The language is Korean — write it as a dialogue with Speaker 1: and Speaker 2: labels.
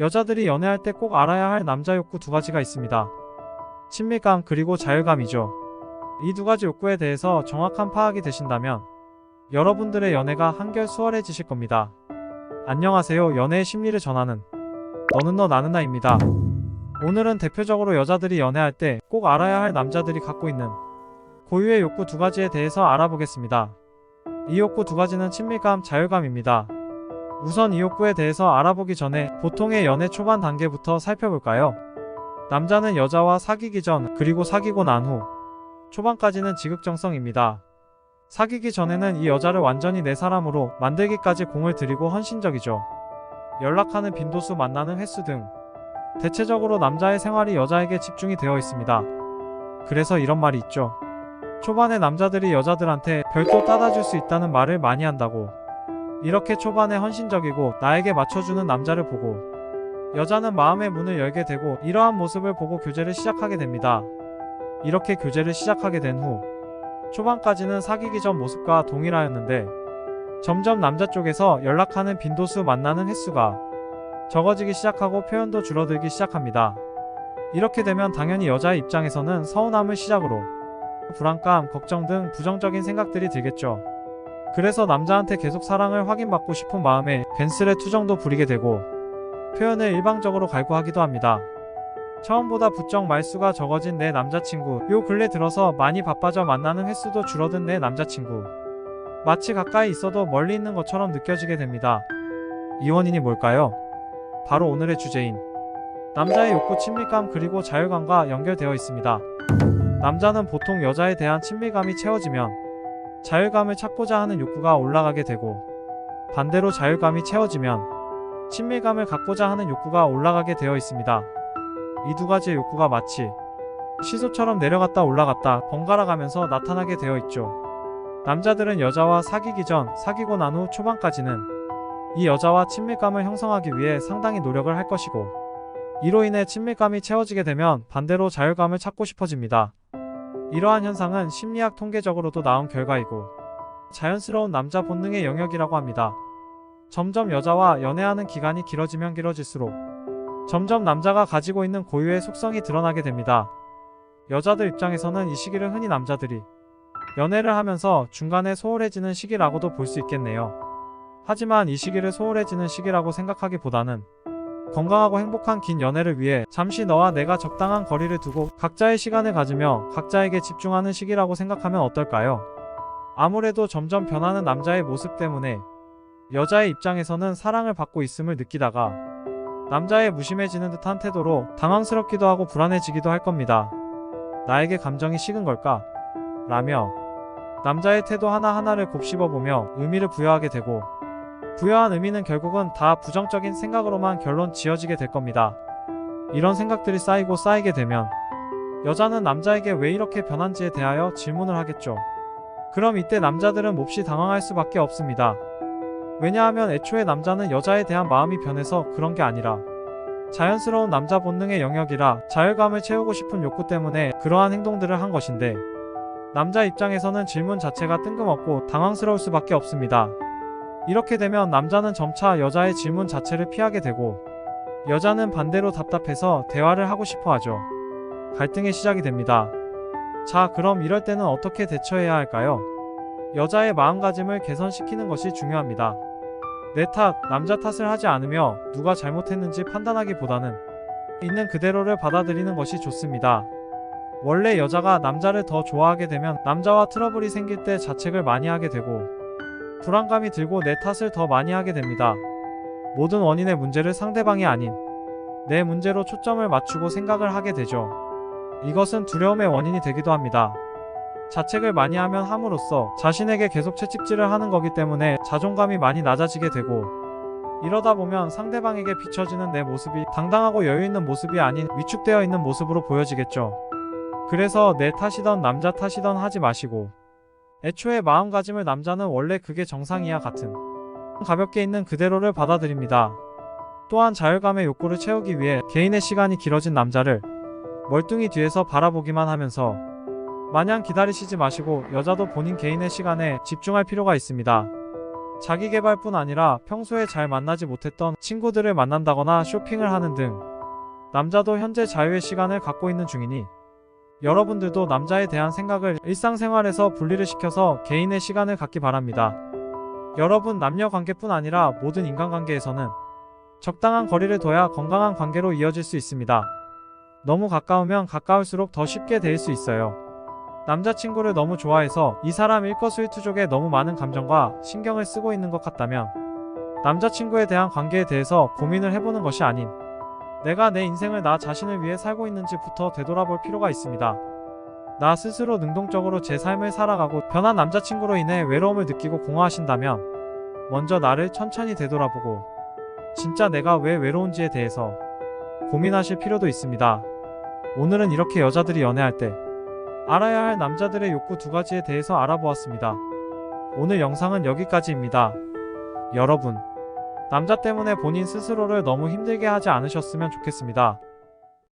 Speaker 1: 여자들이 연애할 때 꼭 알아야 할 남자 욕구 두 가지가 있습니다. 친밀감 그리고 자율감이죠. 이 두 가지 욕구에 대해서 정확한 파악이 되신다면 여러분들의 연애가 한결 수월해지실 겁니다. 안녕하세요. 연애의 심리를 전하는 너는 너 나는 나입니다. 오늘은 대표적으로 여자들이 연애할 때 꼭 알아야 할 남자들이 갖고 있는 고유의 욕구 두 가지에 대해서 알아보겠습니다. 이 욕구 두 가지는 친밀감, 자율감입니다. 우선 이 욕구에 대해서 알아보기 전에 보통의 연애 초반 단계부터 살펴볼까요? 남자는 여자와 사귀기 전 그리고 사귀고 난 후 초반까지는 지극정성입니다. 사귀기 전에는 이 여자를 완전히 내 사람으로 만들기까지 공을 들이고 헌신적이죠. 연락하는 빈도수, 만나는 횟수 등 대체적으로 남자의 생활이 여자에게 집중이 되어 있습니다. 그래서 이런 말이 있죠. 초반에 남자들이 여자들한테 별도 따다줄 수 있다는 말을 많이 한다고. 이렇게 초반에 헌신적이고 나에게 맞춰주는 남자를 보고 여자는 마음의 문을 열게 되고 이러한 모습을 보고 교제를 시작하게 됩니다. 이렇게 교제를 시작하게 된 후 초반까지는 사귀기 전 모습과 동일하였는데 점점 남자 쪽에서 연락하는 빈도수, 만나는 횟수가 적어지기 시작하고 표현도 줄어들기 시작합니다. 이렇게 되면 당연히 여자의 입장에서는 서운함을 시작으로 불안감, 걱정 등 부정적인 생각들이 들겠죠. 그래서 남자한테 계속 사랑을 확인받고 싶은 마음에 괜스레 투정도 부리게 되고 표현을 일방적으로 갈구하기도 합니다. 처음보다 부쩍 말수가 적어진 내 남자친구, 요 근래 들어서 많이 바빠져 만나는 횟수도 줄어든 내 남자친구, 마치 가까이 있어도 멀리 있는 것처럼 느껴지게 됩니다. 이 원인이 뭘까요? 바로 오늘의 주제인 남자의 욕구, 친밀감 그리고 자율감과 연결되어 있습니다. 남자는 보통 여자에 대한 친밀감이 채워지면 자율감을 찾고자 하는 욕구가 올라가게 되고 반대로 자율감이 채워지면 친밀감을 갖고자 하는 욕구가 올라가게 되어 있습니다. 이 두 가지의 욕구가 마치 시소처럼 내려갔다 올라갔다 번갈아 가면서 나타나게 되어 있죠. 남자들은 여자와 사귀기 전, 사귀고 난 후 초반까지는 이 여자와 친밀감을 형성하기 위해 상당히 노력을 할 것이고 이로 인해 친밀감이 채워지게 되면 반대로 자율감을 찾고 싶어집니다. 이러한 현상은 심리학 통계적으로도 나온 결과이고 자연스러운 남자 본능의 영역이라고 합니다. 점점 여자와 연애하는 기간이 길어지면 길어질수록 점점 남자가 가지고 있는 고유의 속성이 드러나게 됩니다. 여자들 입장에서는 이 시기를 흔히 남자들이 연애를 하면서 중간에 소홀해지는 시기라고도 볼 수 있겠네요. 하지만 이 시기를 소홀해지는 시기라고 생각하기보다는 건강하고 행복한 긴 연애를 위해 잠시 너와 내가 적당한 거리를 두고 각자의 시간을 가지며 각자에게 집중하는 시기라고 생각하면 어떨까요? 아무래도 점점 변하는 남자의 모습 때문에 여자의 입장에서는 사랑을 받고 있음을 느끼다가 남자의 무심해지는 듯한 태도로 당황스럽기도 하고 불안해지기도 할 겁니다. 나에게 감정이 식은 걸까? 라며 남자의 태도 하나하나를 곱씹어보며 의미를 부여하게 되고 부여한 의미는 결국은 다 부정적인 생각으로만 결론 지어지게 될 겁니다. 이런 생각들이 쌓이고 쌓이게 되면 여자는 남자에게 왜 이렇게 변한지에 대하여 질문을 하겠죠. 그럼 이때 남자들은 몹시 당황할 수밖에 없습니다. 왜냐하면 애초에 남자는 여자에 대한 마음이 변해서 그런 게 아니라 자연스러운 남자 본능의 영역이라 자율감을 채우고 싶은 욕구 때문에 그러한 행동들을 한 것인데 남자 입장에서는 질문 자체가 뜬금없고 당황스러울 수밖에 없습니다. 이렇게 되면 남자는 점차 여자의 질문 자체를 피하게 되고 여자는 반대로 답답해서 대화를 하고 싶어 하죠. 갈등의 시작이 됩니다. 자, 그럼 이럴 때는 어떻게 대처해야 할까요? 여자의 마음가짐을 개선시키는 것이 중요합니다. 내 탓, 남자 탓을 하지 않으며 누가 잘못했는지 판단하기보다는 있는 그대로를 받아들이는 것이 좋습니다. 원래 여자가 남자를 더 좋아하게 되면 남자와 트러블이 생길 때 자책을 많이 하게 되고 불안감이 들고 내 탓을 더 많이 하게 됩니다. 모든 원인의 문제를 상대방이 아닌 내 문제로 초점을 맞추고 생각을 하게 되죠. 이것은 두려움의 원인이 되기도 합니다. 자책을 많이 하면 함으로써 자신에게 계속 채찍질을 하는 거기 때문에 자존감이 많이 낮아지게 되고 이러다 보면 상대방에게 비춰지는 내 모습이 당당하고 여유있는 모습이 아닌 위축되어 있는 모습으로 보여지겠죠. 그래서 내 탓이던 남자 탓이던 하지 마시고 애초에 마음가짐을 남자는 원래 그게 정상이야 같은 가볍게 있는 그대로를 받아들입니다. 또한 자율감의 욕구를 채우기 위해 개인의 시간이 길어진 남자를 멀뚱히 뒤에서 바라보기만 하면서 마냥 기다리시지 마시고 여자도 본인 개인의 시간에 집중할 필요가 있습니다. 자기 개발뿐 아니라 평소에 잘 만나지 못했던 친구들을 만난다거나 쇼핑을 하는 등 남자도 현재 자유의 시간을 갖고 있는 중이니 여러분들도 남자에 대한 생각을 일상생활에서 분리를 시켜서 개인의 시간을 갖기 바랍니다. 여러분, 남녀 관계뿐 아니라 모든 인간관계에서는 적당한 거리를 둬야 건강한 관계로 이어질 수 있습니다. 너무 가까우면 가까울수록 더 쉽게 데일 수 있어요. 남자친구를 너무 좋아해서 이 사람 일거수일투족에 너무 많은 감정과 신경을 쓰고 있는 것 같다면 남자친구에 대한 관계에 대해서 고민을 해보는 것이 아닌 내가 내 인생을 나 자신을 위해 살고 있는지부터 되돌아볼 필요가 있습니다. 나 스스로 능동적으로 제 삶을 살아가고 변한 남자친구로 인해 외로움을 느끼고 공허하신다면 먼저 나를 천천히 되돌아보고 진짜 내가 왜 외로운지에 대해서 고민하실 필요도 있습니다. 오늘은 이렇게 여자들이 연애할 때 알아야 할 남자들의 욕구 2가지에 대해서 알아보았습니다. 오늘 영상은 여기까지입니다. 여러분, 남자 때문에 본인 스스로를 너무 힘들게 하지 않으셨으면 좋겠습니다.